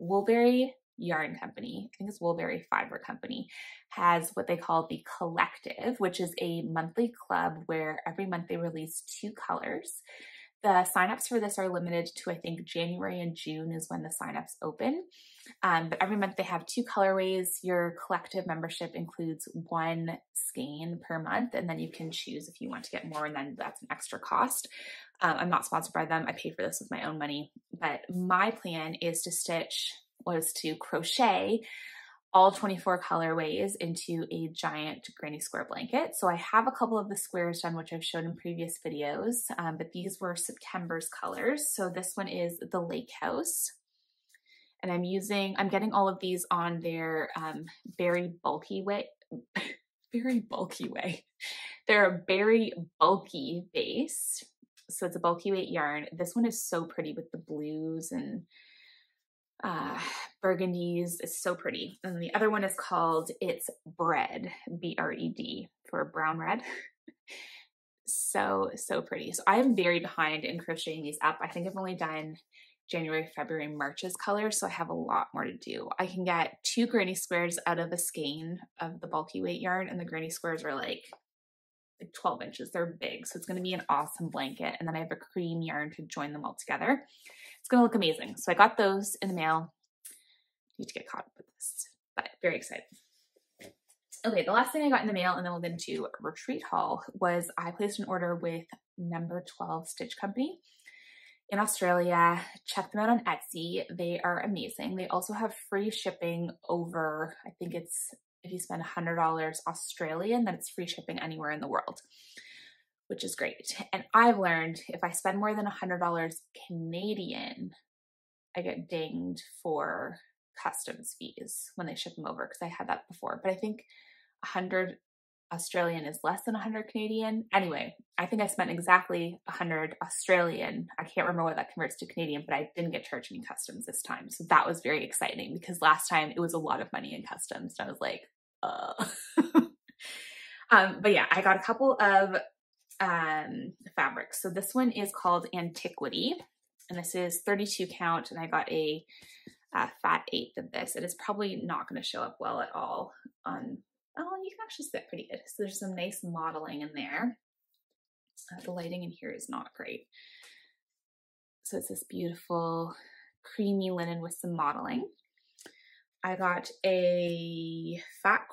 Woolberry Yarn Company, I think it's Woolberry Fiber Company, has what they call the Collective, which is a monthly club where every month they release 2 colors. The signups for this are limited to, I think, January and June is when the signups open. But every month they have 2 colorways. Your collective membership includes 1 skein per month, and then you can choose if you want to get more, and then that's an extra cost. I'm not sponsored by them. I pay for this with my own money, but my plan is to crochet all 24 colorways into a giant granny square blanket. So I have a couple of the squares done, which I've shown in previous videos, but these were September's colors. So this one is the Lake House. And I'm getting all of these on their very bulky way. They're a very bulky base. So it's a bulky weight yarn. This one is so pretty with the blues and burgundies. It's so pretty. And the other one is called It's Bread, B-R-E-D, for brown red. So pretty. So I am very behind in crocheting these up. I think I've only done January, February, March's colors, so I have a lot more to do. I can get 2 granny squares out of a skein of the bulky weight yarn, and the granny squares are like 12 inches. They're big, so it's going to be an awesome blanket. And then I have a cream yarn to join them all together. It's going to look amazing. So I got those in the mail. Need to get caught up with this, but very excited. Okay, the last thing I got in the mail, and then we'll get into a retreat haul, was I placed an order with number 12 Stitch Company in Australia. Check them out on Etsy. They are amazing. They also have free shipping over, I think it's, if you spend $100 Australian, then it's free shipping anywhere in the world, which is great. And I've learned if I spend more than $100 Canadian, I get dinged for customs fees when they ship them over, because I had that before. But I think 100 Australian is less than 100 Canadian. Anyway, I think I spent exactly 100 Australian. I can't remember what that converts to Canadian, but I didn't get charged any customs this time. So that was very exciting, because last time it was a lot of money in customs. And I was like, but yeah, I got a couple of fabrics. So this one is called Antiquity, and this is 32 count, and I got a fat 1/8 of this. It is probably not going to show up well at all on, oh, you can actually see that pretty good. So there's some nice modeling in there. The lighting in here is not great. So it's this beautiful creamy linen with some modeling. I got a fat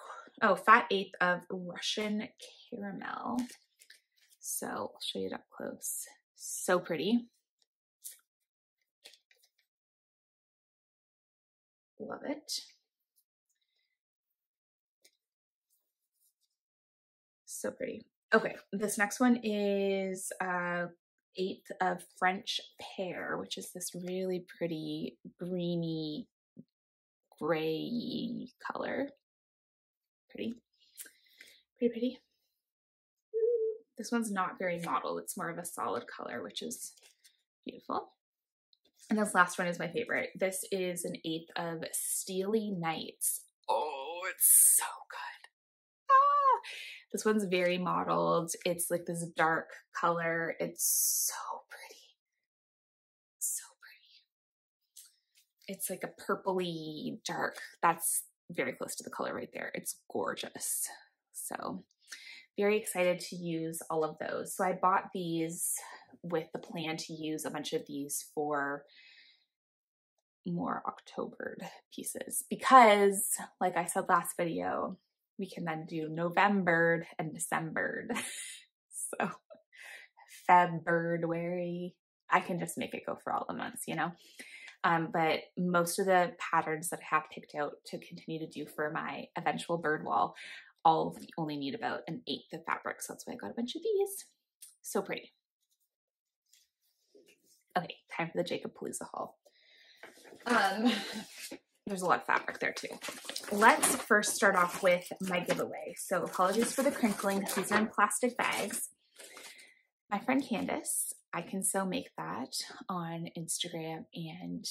1/8 of Russian caramel. So I'll show you it up close. So pretty. Love it. So pretty. Okay, this next one is 1/8 of French pear, which is this really pretty greeny gray color. Pretty. This one's not very mottled. It's more of a solid color, which is beautiful. And this last one is my favorite. This is 1/8 of Steely Nights. Oh, it's so good. Ah! This one's very mottled. It's like this dark color. It's so pretty. So pretty. It's like a purpley dark. That's very close to the color right there. It's gorgeous. So very excited to use all of those. So I bought these with the plan to use a bunch of these for more Octobered pieces, because like I said last video, we can then do Novembered and Decembered. So February, I can just make it go for all the months, you know? But most of the patterns that I have picked out to continue to do for my eventual bird wall, all only need about 1/8 of fabric. So that's why I got a bunch of these. So pretty. Okay, time for the JACOB-PALOOZA haul. There's a lot of fabric there too. Let's first start off with my giveaway. So apologies for the crinkling, because these are in plastic bags. My friend Candice, I Can Sew Make That on Instagram and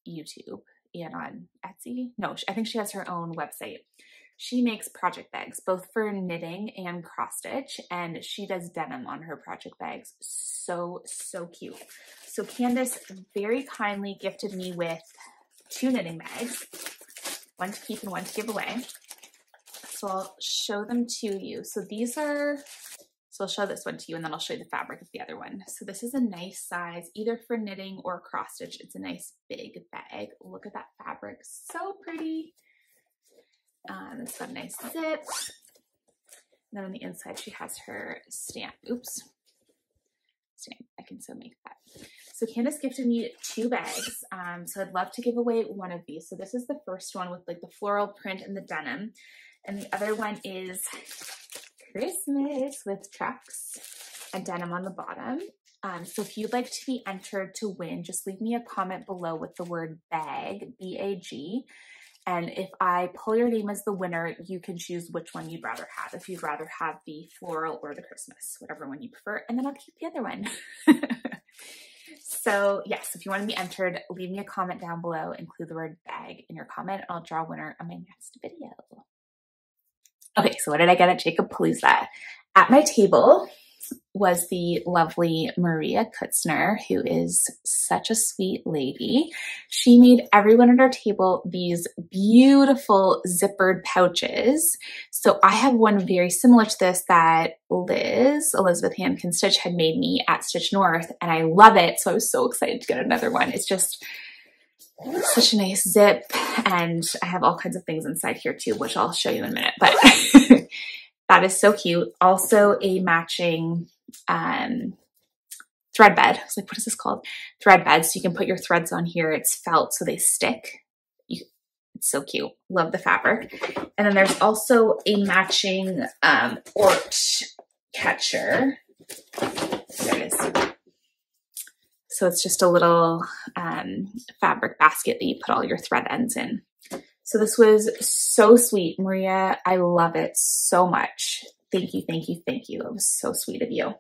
YouTube, and on Etsy. No, I think she has her own website. She makes project bags, both for knitting and cross stitch, and she does denim on her project bags. So, so cute. So Candice very kindly gifted me with 2 knitting bags, one to keep and one to give away. So I'll show them to you. So these are, so I'll show this one to you and then I'll show you the fabric of the other one. So this is a nice size, either for knitting or cross stitch. It's a nice big bag. Look at that fabric, so pretty. It's got a nice zip. And then on the inside, she has her stamp. Oops. Stamp. I can so make that. So Candice gifted me 2 bags. So I'd love to give away one of these. So this is the first one with like the floral print and the denim. And the other one is Christmas with trucks and denim on the bottom. So if you'd like to be entered to win, just leave me a comment below with the word bag, B-A-G. And if I pull your name as the winner, you can choose which one you'd rather have. If you'd rather have the floral or the Christmas, whatever one you prefer, and then I'll keep the other one. So yes, if you want to be entered, leave me a comment down below, include the word bag in your comment, and I'll draw a winner on my next video. Okay, so what did I get at JACOB-PALOOZA? At my table was the lovely Maria Kutzner, who is such a sweet lady. She made everyone at our table these beautiful zippered pouches. So I have one very similar to this that Elizabeth Hand Stitch had made me at Stitch North, and I love it. So I was so excited to get another one. It's just such a nice zip, and I have all kinds of things inside here too, which I'll show you in a minute, but that is so cute. Also a matching thread bed. I was like, what is this called? Thread bed. So you can put your threads on here. It's felt so they stick. It's so cute. Love the fabric. And then there's also a matching ort catcher. There it is. So it's just a little fabric basket that you put all your thread ends in. So this was so sweet, Maria. I love it so much. Thank you, thank you, thank you. It was so sweet of you.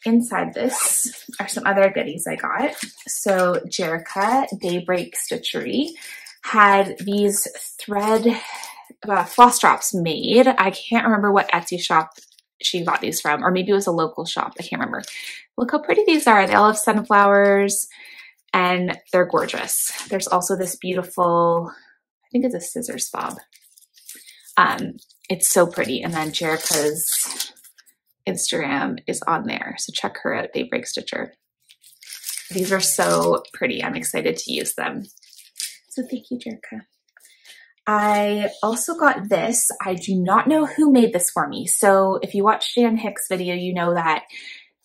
Inside this are some other goodies I got. So Jerica, Daybreak Stitchery, had these thread floss drops made. I can't remember what Etsy shop she got these from, or maybe it was a local shop. I can't remember. Look how pretty these are. They all have sunflowers and they're gorgeous. There's also this beautiful, I think it's a scissors fob. It's so pretty. And then Jerica's Instagram is on there. So check her out, Daybreak Stitcher. These are so pretty. I'm excited to use them. So thank you, Jerica. I also got this. I do not know who made this for me. So if you watched Jan Hicks' video, you know that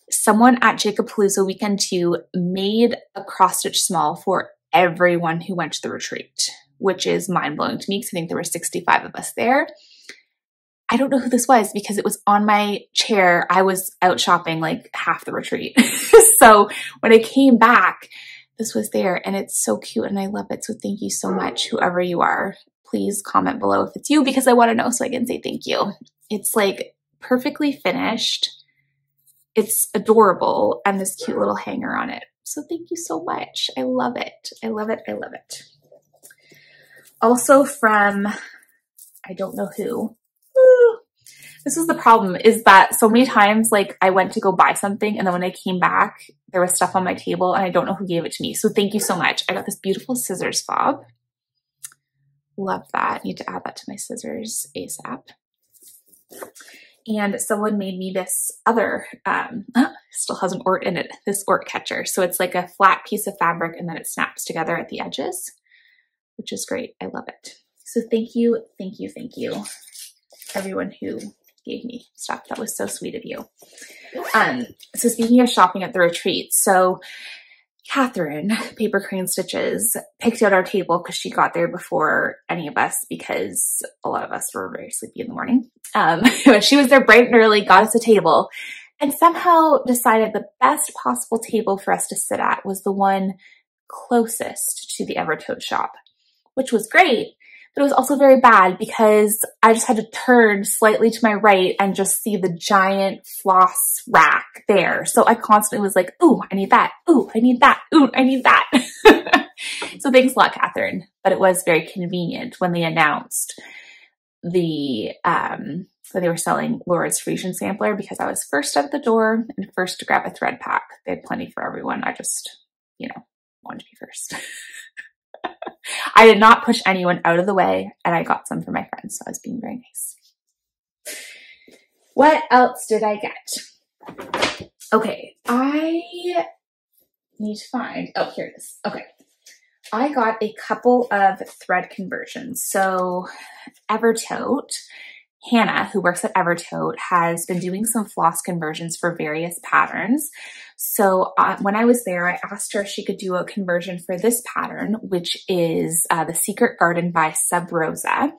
someone at JACOB-PALOOZA Weekend 2 made a cross stitch small for everyone who went to the retreat, which is mind blowing to me because I think there were 65 of us there. I don't know who this was because it was on my chair. I was out shopping like half the retreat. So when I came back, this was there and it's so cute and I love it. So thank you so much, whoever you are. Please comment below if it's you because I want to know so I can say thank you. It's like perfectly finished. It's adorable and this cute little hanger on it. So thank you so much. I love it. I love it. I love it. Also from, I don't know who. This is the problem, is that so many times like I went to go buy something and then when I came back, there was stuff on my table and I don't know who gave it to me. So thank you so much. I got this beautiful scissors fob. Love that. Need to add that to my scissors ASAP. And someone made me this other, still has an ort in it, this ort catcher. So it's like a flat piece of fabric and then it snaps together at the edges, which is great. I love it. So thank you, thank you, thank you, everyone who gave me stuff. That was so sweet of you. So speaking of shopping at the retreat, so Catherine, Paper Crane Stitches, picked out our table because she got there before any of us because a lot of us were very sleepy in the morning. She was there bright and early, got us a table, and somehow decided the best possible table for us to sit at was the one closest to the Evertote shop, which was great, but it was also very bad because I just had to turn slightly to my right and just see the giant floss rack there. So I constantly was like, ooh, I need that. Ooh, I need that. Ooh, I need that. So thanks a lot, Catherine. But it was very convenient when they announced the that they were selling Laura's Frisian sampler, because I was first out the door and first to grab a thread pack. They had plenty for everyone. I just, you know, wanted to be first. I did not push anyone out of the way, and I got some for my friends, so I was being very nice. What else did I get? Okay, I need to find, oh, here it is. Okay. I got a couple of thread conversions. So Evertote, Hannah, who works at Evertote, has been doing some floss conversions for various patterns. So when I was there, I asked her if she could do a conversion for this pattern, which is the Secret Garden by Sub Rosa.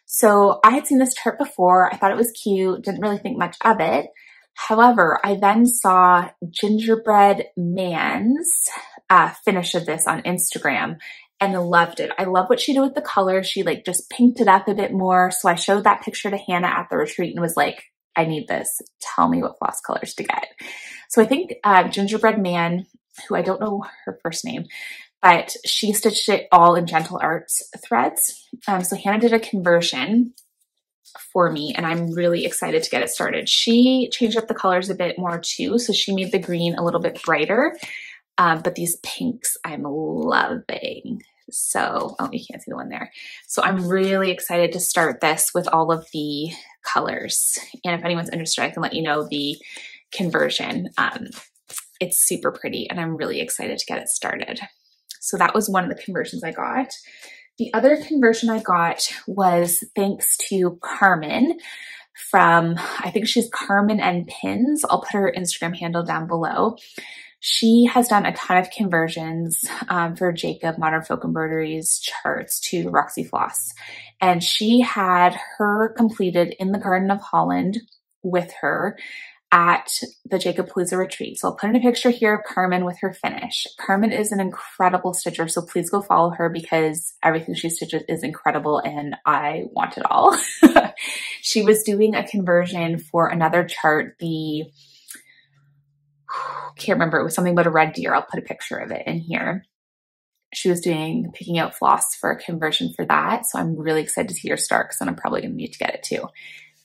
So I had seen this chart before. I thought it was cute, didn't really think much of it. However, I then saw Gingerbread Man's finish of this on Instagram and loved it. I love what she did with the colors. She like just pinked it up a bit more. So I showed that picture to Hannah at the retreat and was like, I need this. Tell me what floss colors to get. So I think Gingerbread Man, who I don't know her first name, but she stitched it all in Gentle Arts threads. So Hannah did a conversion for me, and I'm really excited to get it started. She changed up the colors a bit more too. So she made the green a little bit brighter, but these pinks I'm loving. So, oh, you can't see the one there. So I'm really excited to start this with all of the colors. And if anyone's interested, I can let you know the conversion. It's super pretty, and I'm really excited to get it started. So that was one of the conversions I got. The other conversion I got was thanks to Carmen from, I think she's Carmen and Pins. I'll put her Instagram handle down below. She has done a ton of conversions for Jacob Modern Folk Embroideries charts to Roxy Floss. And she had her completed in the Garden of Holland with her at the JACOB-PALOOZA retreat. So I'll put in a picture here of Carmen with her finish. Carmen is an incredible stitcher, so please go follow her because everything she stitches is incredible and I want it all. She was doing a conversion for another chart, can't remember, it was something about a red deer. I'll put a picture of it in here. She was picking out floss for a conversion for that. So I'm really excited to see her start because then I'm probably going to need to get it too.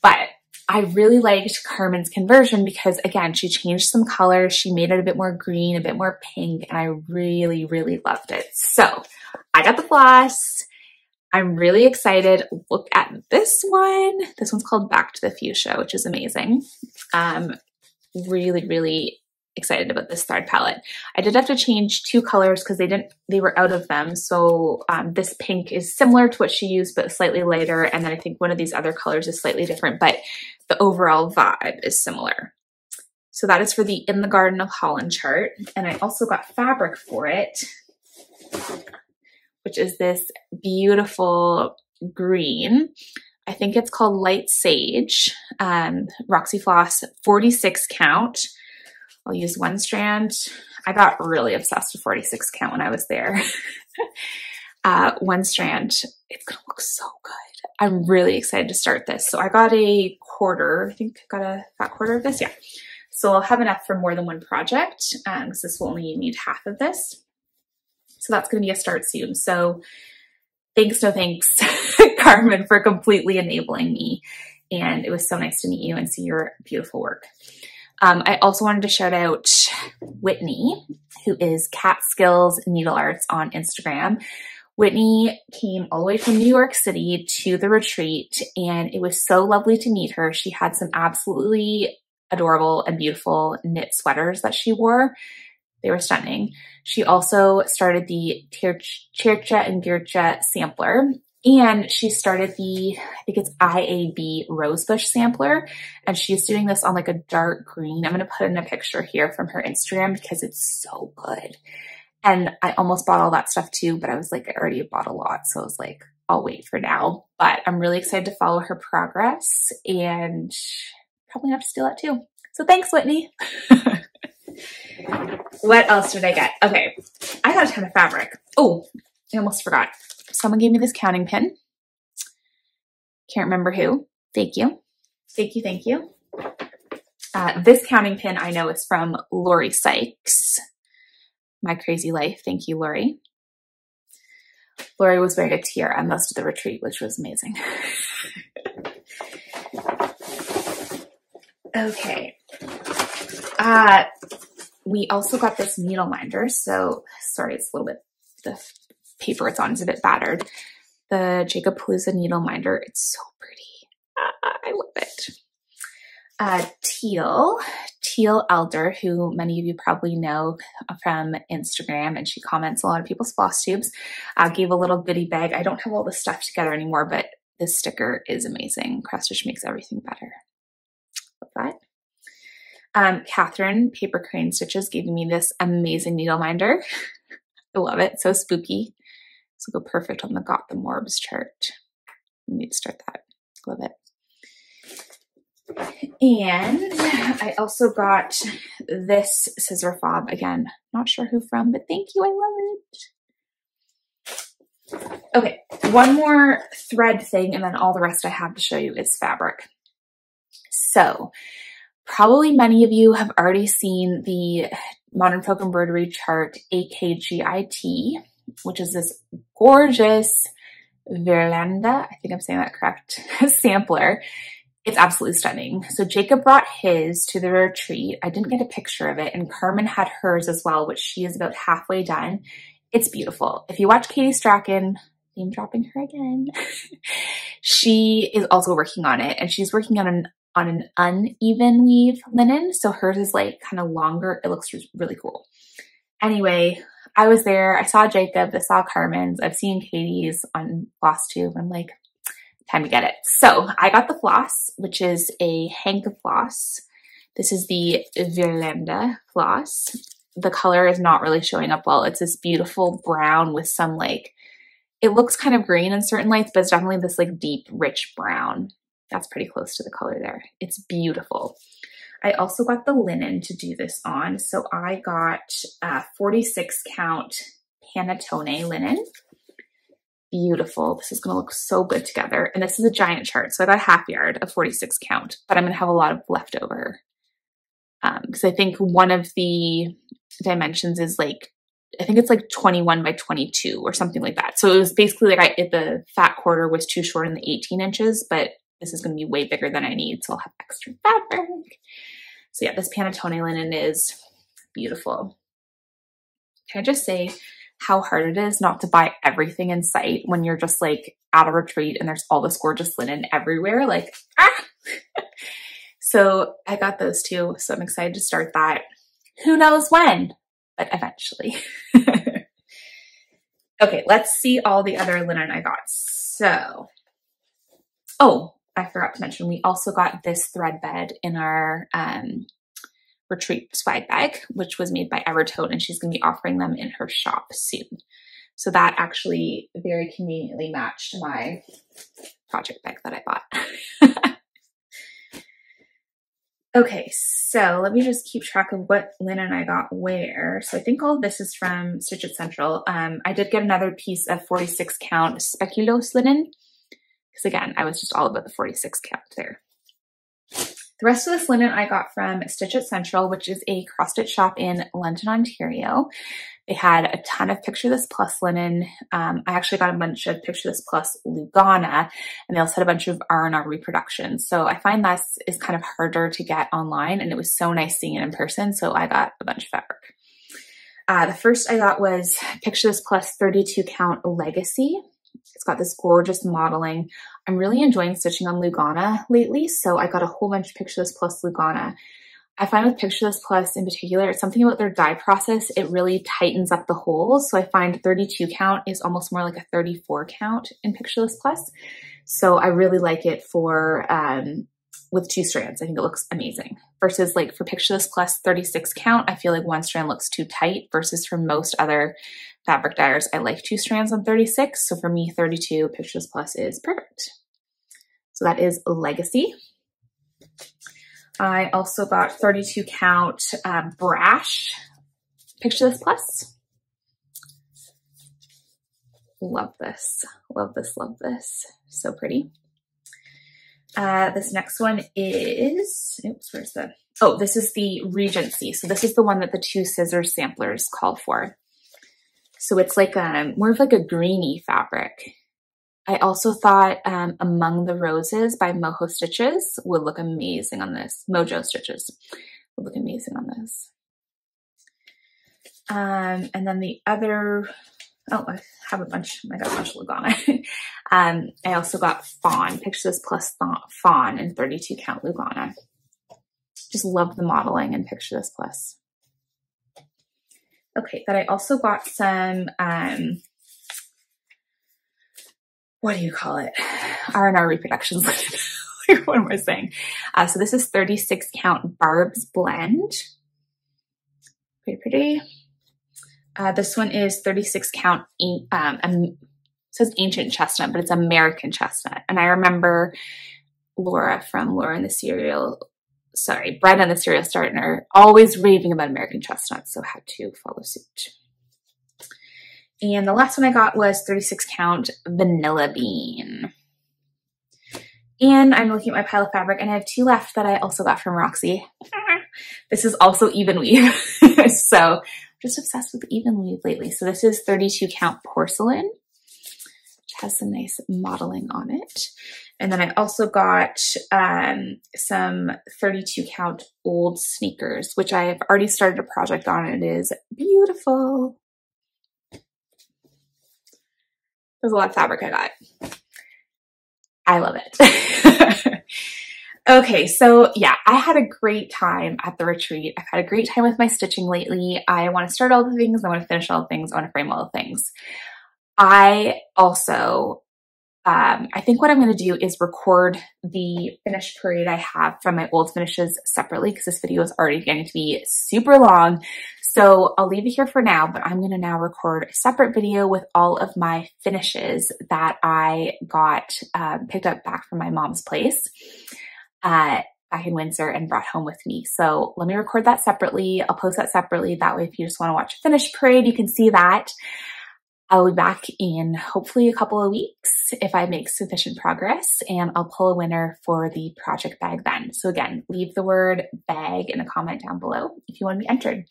But I really liked Carmen's conversion because, again, she changed some colors. She made it a bit more green, a bit more pink, and I really, really loved it. So I got the floss. I'm really excited. Look at this one. This one's called Back to the Fuchsia, which is amazing. Really, really excited about this thread palette. I did have to change two colors because they were out of them. So this pink is similar to what she used, but slightly lighter. And then I think one of these other colors is slightly different, but the overall vibe is similar. So that is for the In the Garden of Holland chart. And I also got fabric for it, which is this beautiful green. I think it's called Light Sage, Roxy Floss 46 count. I'll use one strand. I got really obsessed with 46 count when I was there. One strand, it's gonna look so good. I'm really excited to start this. So I got a quarter, I think I got a fat quarter of this, yeah. So I'll have enough for more than one project because this will only need half of this. So that's gonna be a start soon. So thanks, no thanks, Carmen, for completely enabling me. And it was so nice to meet you and see your beautiful work. I also wanted to shout out Whitney, who is Catskills Needle Arts on Instagram. Whitney came all the way from New York City to the retreat, and it was so lovely to meet her. She had some absolutely adorable and beautiful knit sweaters that she wore. They were stunning. She also started the Jerica and Jerica sampler, and she started the, I think it's IAB Rosebush sampler, and she's doing this on like a dark green. I'm going to put in a picture here from her Instagram because it's so good. And I almost bought all that stuff too, but I was like, I already bought a lot. So I was like, I'll wait for now. But I'm really excited to follow her progress and probably have to steal it too. So thanks, Whitney. What else did I get? Okay, I got a ton of fabric. Oh, I almost forgot. Someone gave me this counting pin. Can't remember who. Thank you. Thank you, thank you. This counting pin I know is from Lori Sykes. My Crazy Life. Thank you, Lori. Lori was wearing a tiara most of the retreat, which was amazing. Okay. We also got this needle minder. So sorry, it's a little bit, the paper it's on is a bit battered. The JACOB-PALOOZA needle minder. It's so pretty. I love it. Teal Elder, who many of you probably know from Instagram, and she comments a lot of people's floss tubes, gave a little goodie bag. I don't have all the stuff together anymore, but this sticker is amazing. Cross stitch makes everything better. Love that. Catherine Paper Crane Stitches gave me this amazing needle minder. I love it. So spooky. This will go perfect on the Got the Morbs chart. We need to start that. Love it. And I also got this scissor fob. Again, not sure who from, but thank you. I love it. Okay, one more thread thing, and then all the rest I have to show you is fabric. So probably many of you have already seen the Modern Folk Embroidery chart AKGIT, which is this gorgeous Verlanda, I think I'm saying that correct, sampler. It's absolutely stunning. So Jacob brought his to the retreat. I didn't get a picture of it, and Carmen had hers as well, which she is about halfway done. It's beautiful. If you watch Katie Strachan, name dropping her again, she is also working on it, and she's working on an uneven weave linen. So hers is like kind of longer. It looks really cool. Anyway, I was there. I saw Jacob. I saw Carmen's. I've seen Katie's on Flosstube. I'm like, time to get it. So I got the floss, which is a hank of floss. This is the Verlanda floss. The color is not really showing up well. It's this beautiful brown with some like, it looks kind of green in certain lights, but it's definitely this like deep, rich brown. That's pretty close to the color there. It's beautiful. I also got the linen to do this on. So I got 46 count Panettone linen. Beautiful. This is going to look so good together. And this is a giant chart. So I got a half yard of 46 count, but I'm going to have a lot of leftover. Because I think one of the dimensions is like, I think it's like 21 by 22 or something like that. So it was basically like the fat quarter was too short in the 18 inches, but this is going to be way bigger than I need. So I'll have extra fabric. So yeah, this Panettone linen is beautiful. Can I just say how hard it is not to buy everything in sight when you're just like at a retreat and there's all this gorgeous linen everywhere? Like, ah! So I got those two. So I'm excited to start that. Who knows when, but eventually. Okay, let's see all the other linen I got. So, oh, I forgot to mention, we also got this thread bed in our retreat swag bag, which was made by Evertote, and she's going to be offering them in her shop soon. So that actually very conveniently matched my project bag that I bought. Okay, so let me just keep track of what linen I got where. So I think all of this is from Stitch It Central. I did get another piece of 46 count speculoos linen, because again, I was just all about the 46 count there. The rest of this linen I got from Stitch It Central, which is a cross stitch shop in London, Ontario. They had a ton of Picture This Plus linen. I actually got a bunch of Picture This Plus Lugana, and they also had a bunch of R&R reproductions. So I find this is kind of harder to get online, and it was so nice seeing it in person. So I got a bunch of fabric. The first I got was Picture This Plus 32 count Legacy. It's got this gorgeous modeling. I'm really enjoying stitching on Lugana lately, so I got a whole bunch of Picture This Plus Lugana. I find with Picture This Plus in particular, it's something about their dye process. It really tightens up the holes. So I find 32 count is almost more like a 34 count in Picture This Plus. So I really like it for, with 2 strands. I think it looks amazing. Versus like for Picture This Plus 36 count, I feel like 1 strand looks too tight, versus for most other fabric dyers, I like 2 strands on 36. So for me, 32 Picture This Plus is perfect. So that is Legacy. I also got 32 count Brash Picture This Plus. Love this. Love this, love this. So pretty. This next one is, oops, where's the, oh, this is the Regency. So this is the one that the 2 scissors samplers call for. So it's like more of like a greeny fabric. I also thought Among the Roses by Mojo Stitches would look amazing on this. Mojo Stitches would look amazing on this. And then the other, oh, I have a bunch, I got a bunch of Lugana. I also got Fawn, Picture This Plus Fawn in 32 count Lugana. Just love the modeling in Picture This Plus. Okay, then I also got some, what do you call it? R&R Reproductions. What am I saying? So this is 36 count Barb's Blend. Pretty pretty. This one is 36 count, it says Ancient Chestnut, but it's American Chestnut. And I remember Laura from Laura and the Cereal, sorry, Brenda and the Cereal Starter, always raving about American Chestnut, so I had to follow suit. And the last one I got was 36 count Vanilla Bean. And I'm looking at my pile of fabric, and I have 2 left that I also got from Roxy. This is also even weave. So I'm just obsessed with even weave lately. So this is 32 count Porcelain, which has some nice modeling on it. And then I also got some 32 count Old Sneakers, which I've already started a project on. It is beautiful. There's a lot of fabric I got. I love it. Okay, so yeah, I had a great time at the retreat. I've had a great time with my stitching lately. I want to start all the things. I want to finish all the things. I want to frame all the things. I also, I think what I'm going to do is record the finish parade I have from my old finishes separately, because this video is already getting to be super long. So I'll leave it here for now, but I'm going to now record a separate video with all of my finishes that I got picked up back from my mom's place back in Windsor and brought home with me. So let me record that separately. I'll post that separately. That way, if you just want to watch a finish parade, you can see that. I'll be back in hopefully a couple of weeks if I make sufficient progress, and I'll pull a winner for the project bag then. So again, leave the word bag in a comment down below if you want to be entered.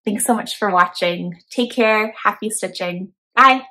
Thanks so much for watching. Take care. Happy stitching. Bye.